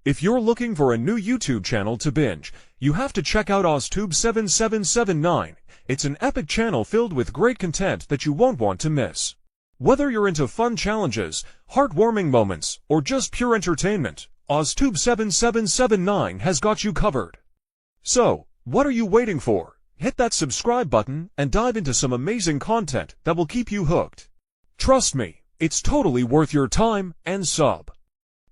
If you're looking for a new YouTube channel to binge, you have to check out OzTube7779. It's an epic channel filled with great content that you won't want to miss. Whether you're into fun challenges, heartwarming moments, or just pure entertainment, OzTube7779 has got you covered. So, what are you waiting for? Hit that subscribe button and dive into some amazing content that will keep you hooked. Trust me, it's totally worth your time and sub.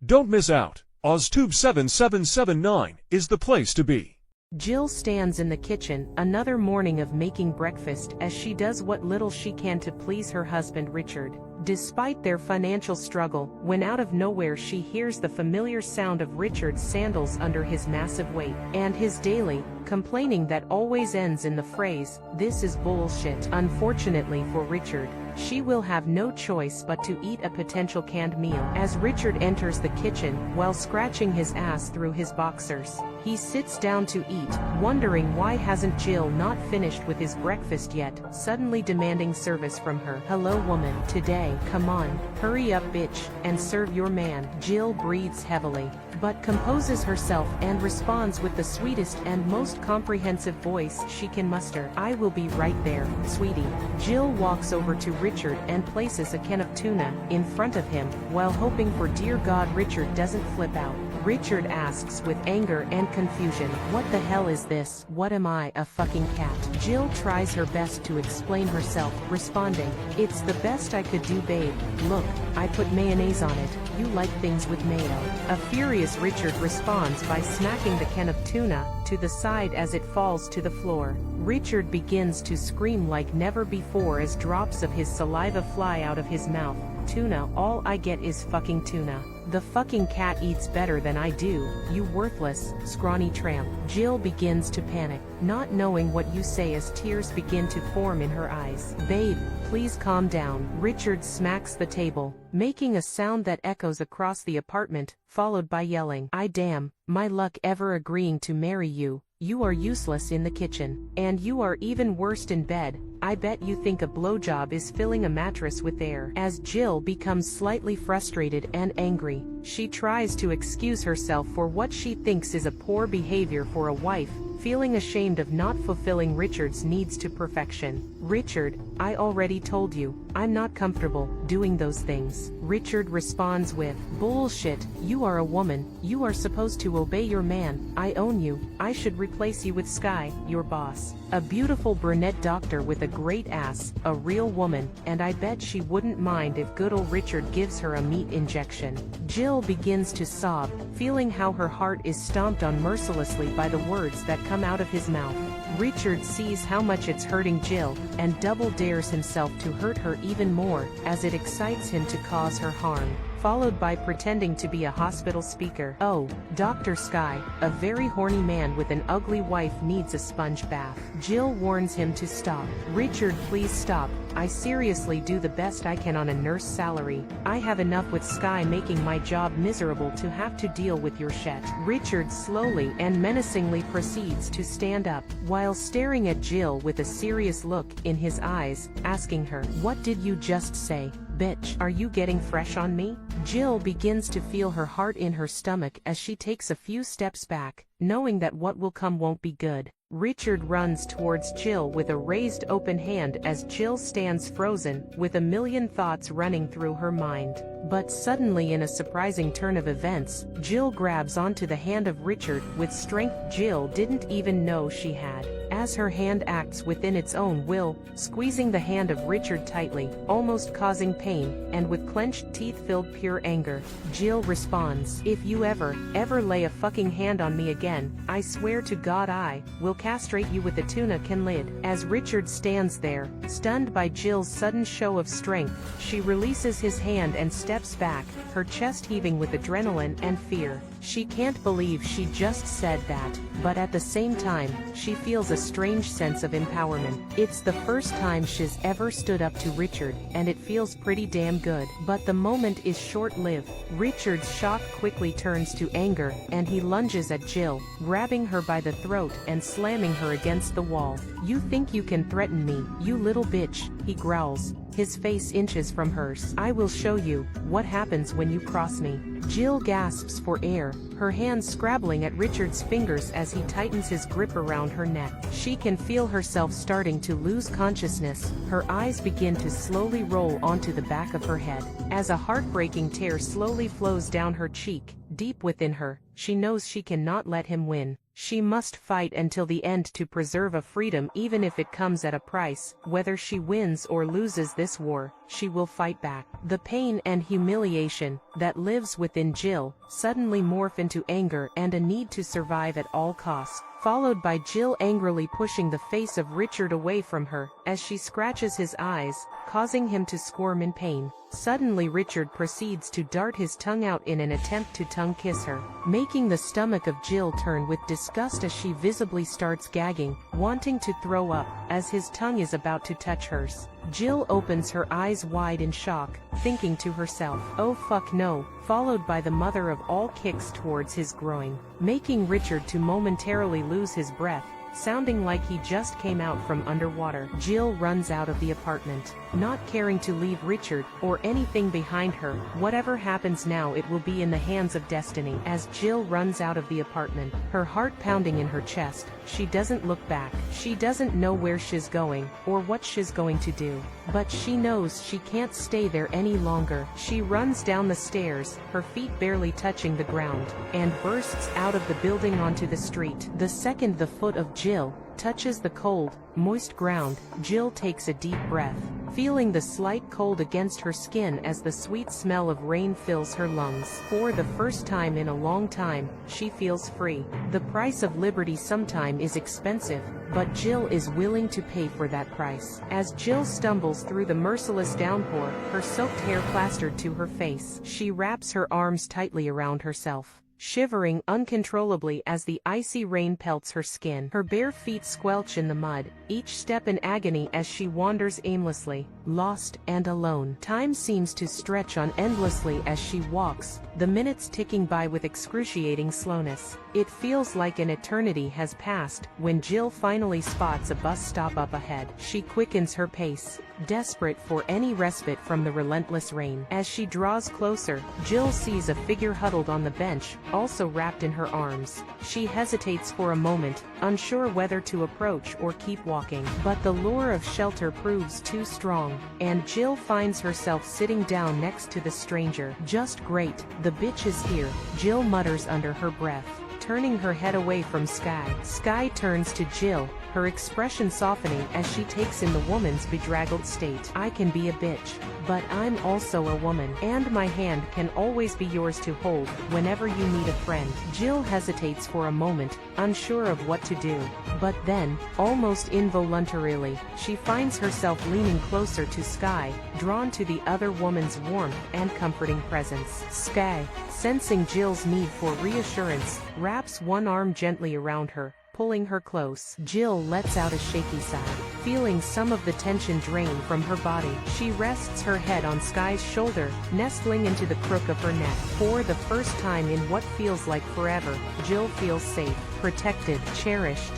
Don't miss out. OzTube7779 is the place to be. Jill stands in the kitchen, another morning of making breakfast, as she does what little she can to please her husband Richard. Despite their financial struggle, when out of nowhere she hears the familiar sound of Richard's sandals under his massive weight, and his daily complaining that always ends in the phrase, "This is bullshit." Unfortunately for Richard, she will have no choice but to eat a potential canned meal. As Richard enters the kitchen, while scratching his ass through his boxers, he sits down to eat, wondering why hasn't Jill not finished with his breakfast yet, suddenly demanding service from her. "Hello woman, today, come on, hurry up bitch, and serve your man." Jill breathes heavily, but composes herself and responds with the sweetest and most comprehensive voice she can muster. "I will be right there, sweetie." Jill walks over to Richard and places a can of tuna in front of him, while hoping for dear God Richard doesn't flip out. Richard asks with anger and confusion, "What the hell is this? What am I, a fucking cat?" Jill tries her best to explain herself, responding, "It's the best I could do babe. Look, I put mayonnaise on it. You like things with mayo." A furious Richard responds by smacking the can of tuna to the side as it falls to the floor. Richard begins to scream like never before as drops of his saliva fly out of his mouth. "Tuna, all I get is fucking tuna. The fucking cat eats better than I do, you worthless, scrawny tramp." Jill begins to panic, not knowing what you say as tears begin to form in her eyes. "Babe, please calm down." Richard smacks the table, making a sound that echoes across the apartment, followed by yelling, "I damn my luck ever agreeing to marry you. You are useless in the kitchen, and you are even worse in bed. I bet you think a blowjob is filling a mattress with air." As Jill becomes slightly frustrated and angry, she tries to excuse herself for what she thinks is a poor behavior for a wife, feeling ashamed of not fulfilling Richard's needs to perfection. "Richard, I already told you, I'm not comfortable doing those things." Richard responds with, "Bullshit, you are a woman, you are supposed to obey your man. I own you, I should replace you with Sky, your boss. A beautiful brunette doctor with a great ass, a real woman, and I bet she wouldn't mind if good ol' Richard gives her a meat injection." Jill begins to sob, feeling how her heart is stomped on mercilessly by the words that come out of his mouth. Richard sees how much it's hurting Jill, and double dares himself to hurt her even more, as it excites him to cause her harm, followed by pretending to be a hospital speaker. "Oh, Dr. Sky, a very horny man with an ugly wife needs a sponge bath." Jill warns him to stop. "Richard, please stop. I seriously do the best I can on a nurse salary. I have enough with Sky making my job miserable to have to deal with your shit." Richard slowly and menacingly proceeds to stand up, while staring at Jill with a serious look in his eyes, asking her, "What did you just say? Bitch, are you getting fresh on me?" Jill begins to feel her heart in her stomach as she takes a few steps back, knowing that what will come won't be good. Richard runs towards Jill with a raised open hand as Jill stands frozen, with a million thoughts running through her mind. But suddenly, in a surprising turn of events, Jill grabs onto the hand of Richard with strength Jill didn't even know she had. As her hand acts within its own will, squeezing the hand of Richard tightly, almost causing pain, and with clenched teeth filled pure anger, Jill responds, "If you ever lay a fucking hand on me again, I swear to God I will castrate you with a tuna can lid." As Richard stands there, stunned by Jill's sudden show of strength, she releases his hand and steps back, her chest heaving with adrenaline and fear. She can't believe she just said that, but at the same time, she feels a strange sense of empowerment. It's the first time she's ever stood up to Richard, and it feels pretty damn good. But the moment is short-lived. Richard's shock quickly turns to anger, and he lunges at Jill, grabbing her by the throat and slamming her against the wall. "You think you can threaten me, you little bitch," he growls, his face inches from hers. "I will show you what happens when you cross me." Jill gasps for air, her hands scrabbling at Richard's fingers as he tightens his grip around her neck. She can feel herself starting to lose consciousness, her eyes begin to slowly roll onto the back of her head. As a heartbreaking tear slowly flows down her cheek, deep within her, she knows she cannot let him win. She must fight until the end to preserve a freedom, even if it comes at a price. Whether she wins or loses this war, she will fight back. The pain and humiliation that lives within Jill suddenly morph into anger and a need to survive at all costs, followed by Jill angrily pushing the face of Richard away from her as she scratches his eyes, causing him to squirm in pain. Suddenly Richard proceeds to dart his tongue out in an attempt to tongue kiss her, making the stomach of Jill turn with disgust as she visibly starts gagging, wanting to throw up, as his tongue is about to touch hers. Jill opens her eyes wide in shock, thinking to herself, "Oh fuck no," followed by the mother of all kicks towards his groin, making Richard to momentarily lose his breath, sounding like he just came out from underwater. Jill runs out of the apartment, not caring to leave Richard or anything behind her. Whatever happens now, it will be in the hands of destiny. As Jill runs out of the apartment, her heart pounding in her chest, she doesn't look back. She doesn't know where she's going or what she's going to do, but she knows she can't stay there any longer. She runs down the stairs, her feet barely touching the ground, and bursts out of the building onto the street. The second the foot of Jill touches the cold, moist ground, Jill takes a deep breath, feeling the slight cold against her skin as the sweet smell of rain fills her lungs. For the first time in a long time, she feels free. The price of liberty sometimes is expensive, but Jill is willing to pay for that price. As Jill stumbles through the merciless downpour, her soaked hair plastered to her face, she wraps her arms tightly around herself, shivering uncontrollably as the icy rain pelts her skin. Her bare feet squelch in the mud, each step in agony as she wanders aimlessly, lost and alone. Time seems to stretch on endlessly as she walks, the minutes ticking by with excruciating slowness. It feels like an eternity has passed when Jill finally spots a bus stop up ahead. She quickens her pace, desperate for any respite from the relentless rain. As she draws closer, Jill sees a figure huddled on the bench, also wrapped in her arms. She hesitates for a moment, unsure whether to approach or keep walking. But the lure of shelter proves too strong, and Jill finds herself sitting down next to the stranger. "Just great, the bitch is here," Jill mutters under her breath, turning her head away from Sky. Sky turns to Jill, her expression softening as she takes in the woman's bedraggled state. "I can be a bitch, but I'm also a woman, and my hand can always be yours to hold whenever you need a friend." Jill hesitates for a moment, unsure of what to do, but then, almost involuntarily, she finds herself leaning closer to Sky, drawn to the other woman's warmth and comforting presence. Sky, sensing Jill's need for reassurance, wraps one arm gently around her, pulling her close. Jill lets out a shaky sigh, feeling some of the tension drain from her body. She rests her head on Sky's shoulder, nestling into the crook of her neck. For the first time in what feels like forever, Jill feels safe, protected, cherished.